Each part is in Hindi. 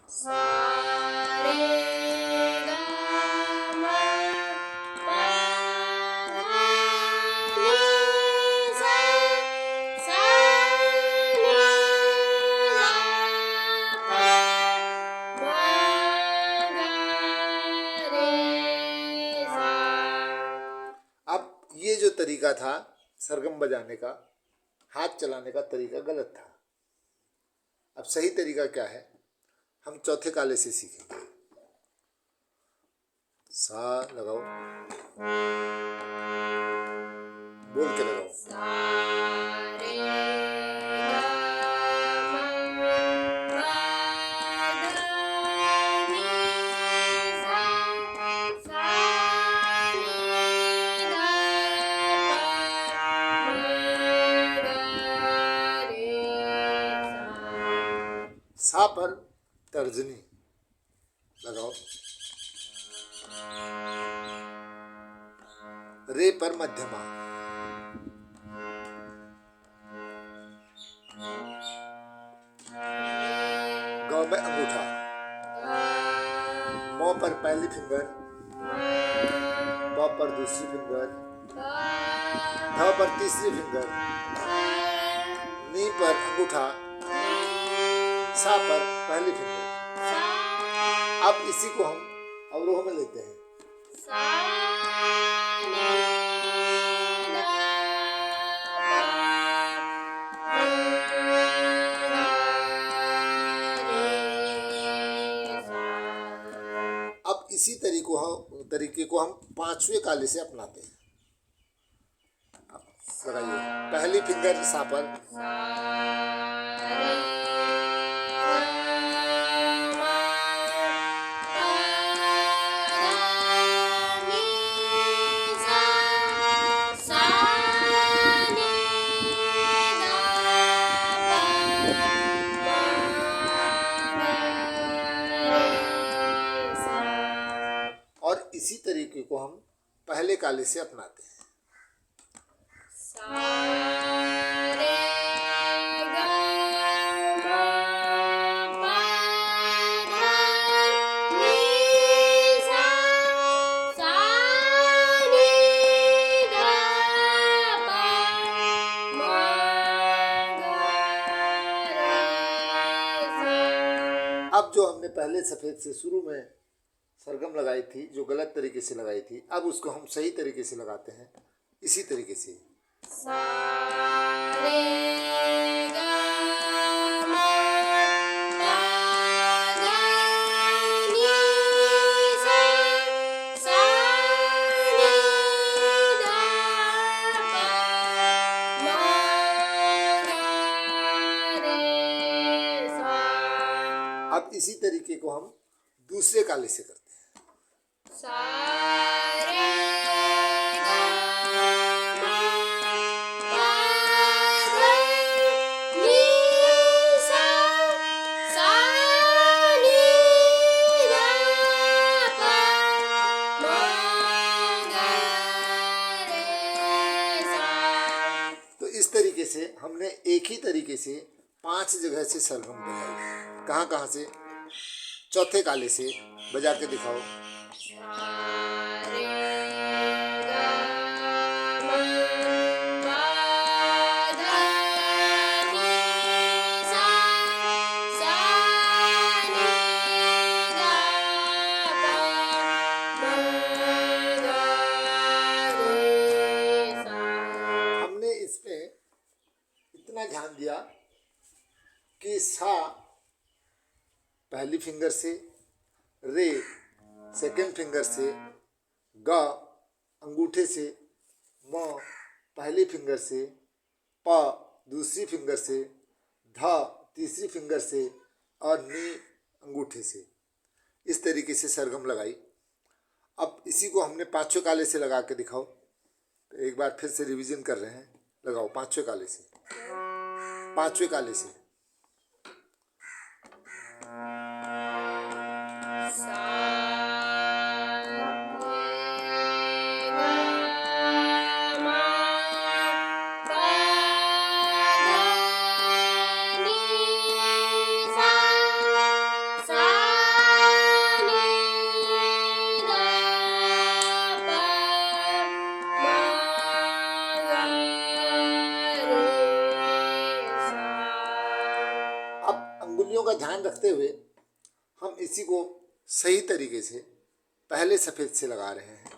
सा रे ग म प ध नि सा सा नि ध प म ग रे सा। अब ये जो तरीका था सरगम बजाने का, हाथ चलाने का तरीका गलत था। अब सही तरीका क्या है, हम चौथे काले से सीखेंगे। सा लगाओ, बोल के लगाओ। सा रे ग म प ध नि सा सा नि ध प म ग रे सा। सा पर तर्जनी लगाओ, रे पर मध्यमा, ग में अंगूठा, म पर पहली फिंगर, प पर दूसरी फिंगर, ध पर तीसरी फिंगर, नी पर अंगूठा, सा पर पहली फिंगर। अब इसी को हम अवरोह में लेते हैं। सा नि ध प रे सा। अब इसी तरीके को हम पांचवें काले से अपनाते हैं। अब लगाइए, पहली फिंगर सा पर, सा रे ग म प ध नि सा सा नि ध प म ग रे सा। और इसी तरीके को हम पहले काले से अपनाते हैं। सा रे ग म प ध नि सा सा नि ध प म ग रे सा। अब जो हमने पहले सफेद से शुरू में सरगम लगाई थी, जो गलत तरीके से लगाई थी, अब उसको हम सही तरीके से लगाते हैं, इसी तरीके से। सा रे ग म प ध नि सा सा नि ध प म ग रे सा। अब इसी तरीके को हम दूसरे काले से करते हैं। सा रे ग म प ध नि सा सा नि ध प म ग रे सा। तो इस तरीके से हमने एक ही तरीके से 5 जगह से सरगम बजाई। कहाँ कहाँ से? चौथे काले से। बजा के दिखाओ। सा रे ग म प ध नि सा सा नि ध प म ग रे सा। हमने इसमें इतना ध्यान दिया कि सा पहली फिंगर से, रे सेकंड फिंगर से, ग अंगूठे से, म पहली फिंगर से, प दूसरी फिंगर से, ध तीसरी फिंगर से और नी अंगूठे से। इस तरीके से सरगम लगाई। अब इसी को हमने पांचवें काले से लगा के दिखाओ। तो एक बार फिर से रिवीजन कर रहे हैं। लगाओ पांचवें काले से, पांचवें काले से। सा रे ग म प ध नि सा सा चीज़ों का ध्यान रखते हुए हम इसी को सही तरीके से पहले सफ़ेद से लगा रहे हैं।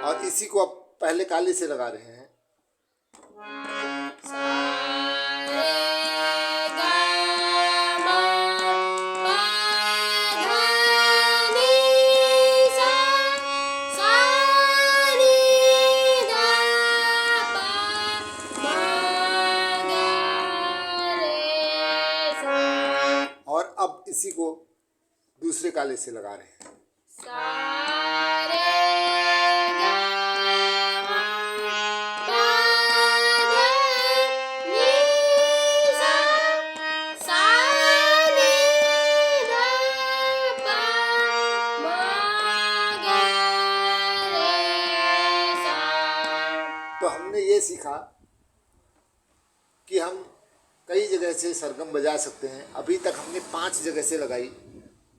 और इसी को अब पहले काले से लगा रहे हैं। और अब इसी को दूसरे काले से लगा रहे हैं। तो हमने ये सीखा कि हम कई जगह से सरगम बजा सकते हैं। अभी तक हमने 5 जगह से लगाई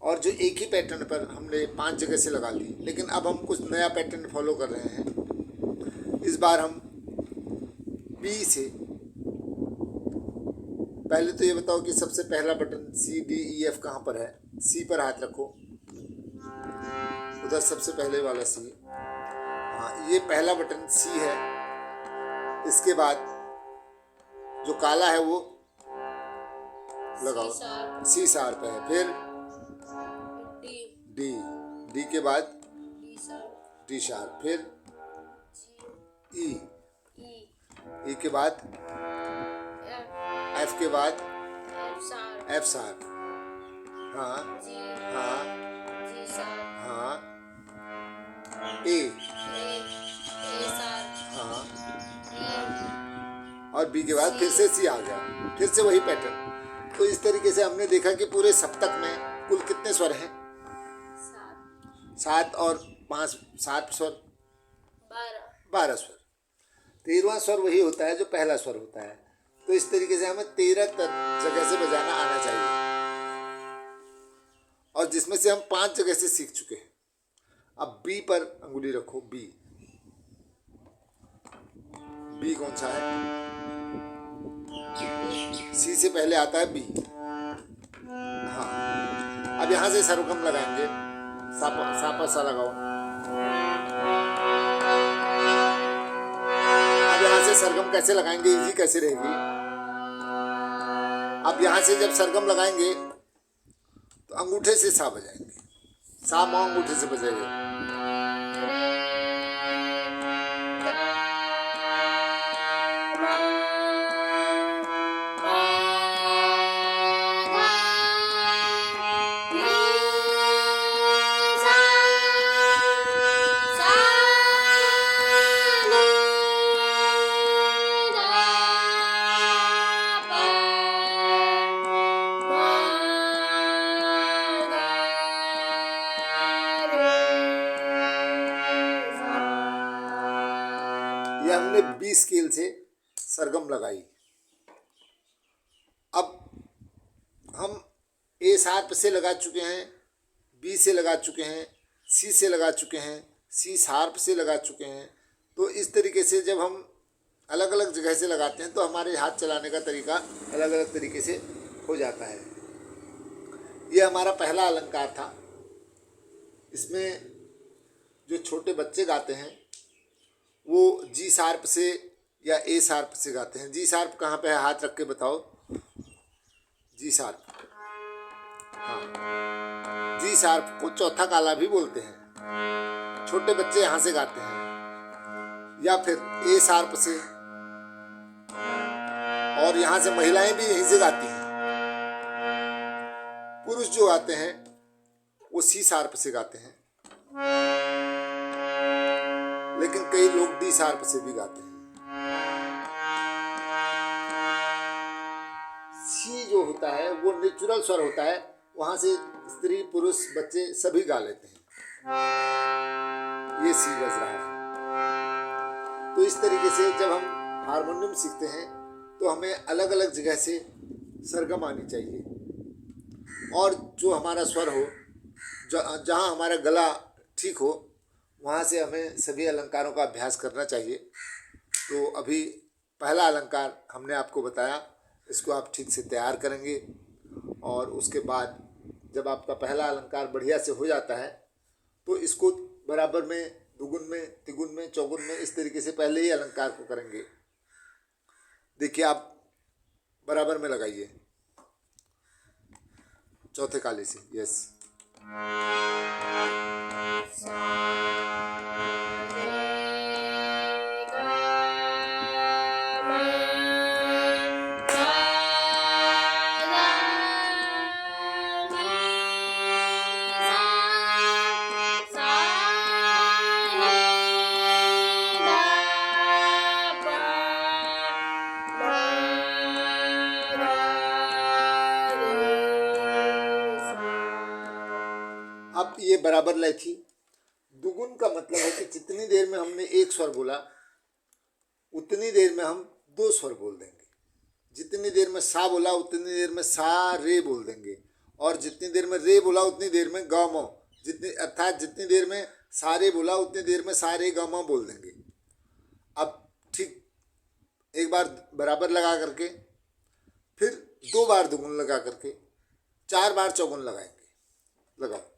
और जो एक ही पैटर्न पर हमने 5 जगह से लगा ली, लेकिन अब हम कुछ नया पैटर्न फॉलो कर रहे हैं। इस बार हम बी से, पहले तो ये बताओ कि सबसे पहला button C D E F कहाँ पर है। C पर हाथ रखो, उधर सबसे पहले वाला C। हाँ, ये पहला बटन C है। इसके बाद जो काला है वो लगाओ, C शार्प है। फिर D के बाद D शार्प, फिर E के बाद F के बाद F शार्प। हाँ हाँ हाँ, A हाँ, और B के बाद फिर से C आ गया, फिर से वही पैटर्न। तो इस तरीके से हमने देखा कि पूरे सप्तक में कुल कितने स्वर हैं? 7 और 5, 7 स्वर, 12 स्वर। 13वां स्वर वही होता है जो पहला स्वर होता है। तो इस तरीके से हमें 13 जगह से बजाना आना चाहिए, और जिसमें से हम 5 जगह से सीख चुके हैं। अब बी पर अंगुली रखो। बी कौन सा है? सी से पहले आता है बी। हाँ, अब यहाँ से सरगम लगाएंगे। सा सा लगाओ। अब यहाँ से सरगम कैसे लगाएंगे, इजी कैसे रहेगी? अब यहाँ से जब सरगम लगाएंगे तो अंगूठे से सा बजाएंगे। सा माँ अंगूठे से बजाएंगे। हमने 20 स्केल से सरगम लगाई। अब हम ए शार्प से लगा चुके हैं, बी से लगा चुके हैं, सी से लगा चुके हैं, सी शार्प से लगा चुके हैं। तो इस तरीके से जब हम अलग अलग जगह से लगाते हैं तो हमारे हाथ चलाने का तरीका अलग अलग तरीके से हो जाता है। ये हमारा पहला अलंकार था। इसमें जो छोटे बच्चे गाते हैं वो जी शार्प से या ए शार्प से गाते हैं। जी शार्प कहाँ पे है? हाथ रख के बताओ। जी शार्प, हाँ, जी शार्प को चौथा काला भी बोलते हैं। छोटे बच्चे यहाँ से गाते हैं, या फिर ए शार्प से, और यहाँ से महिलाएं भी यहीं से गाती हैं। पुरुष जो गाते हैं वो सी शार्प से गाते हैं, लेकिन कई लोग डी शार्प से भी गाते हैं। सी जो होता है वो नेचुरल स्वर होता है, वहां से स्त्री पुरुष बच्चे सभी गा लेते हैं। ये सी बज रहा है। इस तरीके से जब हम हारमोनियम सीखते हैं तो हमें अलग अलग जगह से सरगम आनी चाहिए, और जो हमारा स्वर हो, जहाँ हमारा गला ठीक हो, वहाँ से हमें सभी अलंकारों का अभ्यास करना चाहिए। तो अभी पहला अलंकार हमने आपको बताया, इसको आप ठीक से तैयार करेंगे, और उसके बाद जब आपका पहला अलंकार बढ़िया से हो जाता है तो इसको बराबर में, दुगुन में, तिगुन में, चौगुन में, इस तरीके से पहले ही अलंकार को करेंगे। देखिए आप बराबर में लगाइए, चौथे काले से। यस, अब ये बराबर लय थी। दुगुन का मतलब है कि जितनी देर में हमने एक स्वर बोला उतनी देर में हम दो स्वर बोल देंगे। जितनी देर में सा बोला उतनी देर में सा रे बोल देंगे, और जितनी देर में रे बोला उतनी देर में ग म, अर्थात जितनी देर में सा रे बोला उतनी देर में सा रे ग म बोल देंगे। अब ठीक एक बार बराबर लगा करके, फिर दो बार दुगुन लगा करके, 4 बार चौगुन लगाएंगे। लगाओ।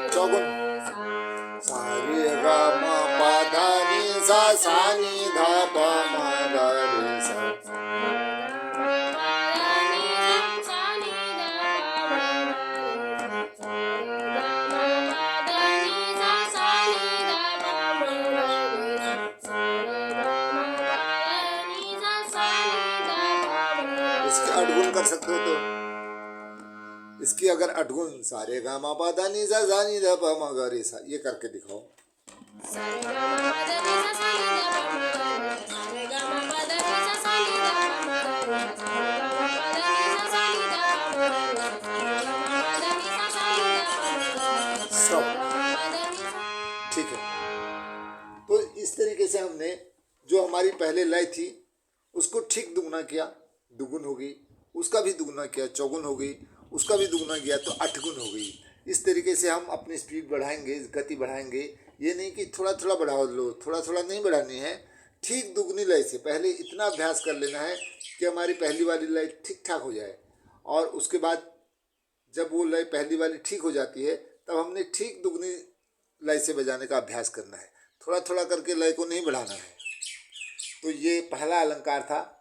चौगुन सा रे ग म प ध नि सा सा नि ध प म ग रे सा। इसकी अठगुन कर सकते हो तो इसकी अगर अठगुन सारे गा मा पा धा नि सा सा नि ध प म ग रे सा, ये करके दिखाओ। ठीक है, तो इस तरीके से हमने जो हमारी पहले लय थी उसको ठीक दुगुना किया, दुगुन हो गई, उसका भी दुगुना किया, चौगुन हो गई, उसका भी दुगुना किया तो 8 गुण हो गई। इस तरीके से हम अपनी स्पीड बढ़ाएंगे, गति बढ़ाएंगे। ये नहीं कि थोड़ा थोड़ा बढ़ा लो, थोड़ा थोड़ा नहीं बढ़ानी है, ठीक दुगनी लय से पहले इतना अभ्यास कर लेना है कि हमारी पहली वाली लय ठीक ठाक हो जाए, और उसके बाद जब वो लय पहली वाली ठीक हो जाती है तब हमने ठीक दुगनी लय से बजाने का अभ्यास करना है, थोड़ा थोड़ा करके लय को नहीं बढ़ाना है। तो ये पहला अलंकार था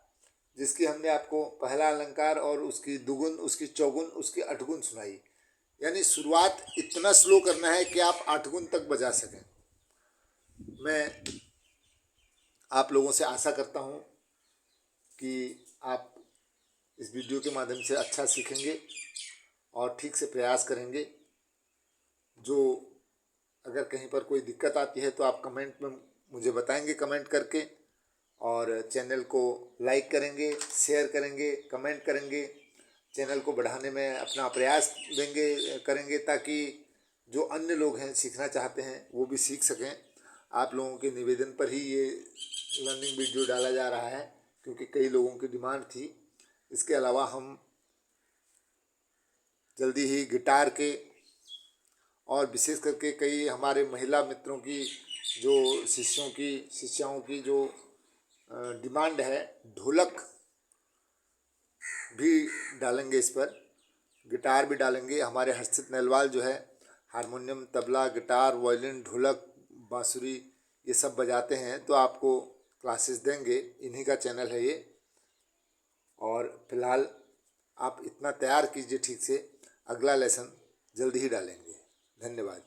जिसकी हमने आपको पहला अलंकार और उसकी दुगुन, उसकी चौगुन, उसकी अठगुन सुनाई। यानी शुरुआत इतना स्लो करना है कि आप 8 गुण तक बजा सकें। मैं आप लोगों से आशा करता हूँ कि आप इस वीडियो के माध्यम से अच्छा सीखेंगे और ठीक से प्रयास करेंगे। जो अगर कहीं पर कोई दिक्कत आती है तो आप कमेंट में मुझे बताएंगे, कमेंट करके, और चैनल को लाइक करेंगे, शेयर करेंगे, कमेंट करेंगे, चैनल को बढ़ाने में अपना प्रयास करेंगे ताकि जो अन्य लोग हैं सीखना चाहते हैं वो भी सीख सकें। आप लोगों के निवेदन पर ही ये लर्निंग वीडियो डाला जा रहा है क्योंकि कई लोगों की डिमांड थी। इसके अलावा हम जल्दी ही गिटार के और विशेष करके कई हमारे महिला मित्रों की जो शिष्याओं की जो डिमांड है, ढोलक भी डालेंगे, इस पर गिटार भी डालेंगे। हमारे हर्षित नलवाल जो है हारमोनियम, तबला, गिटार, वायलिन, ढोलक बांसुरी ये सब बजाते हैं तो आपको क्लासेस देंगे, इन्हीं का चैनल है ये। और फिलहाल आप इतना तैयार कीजिए ठीक से, अगला लेसन जल्दी ही डालेंगे। धन्यवाद।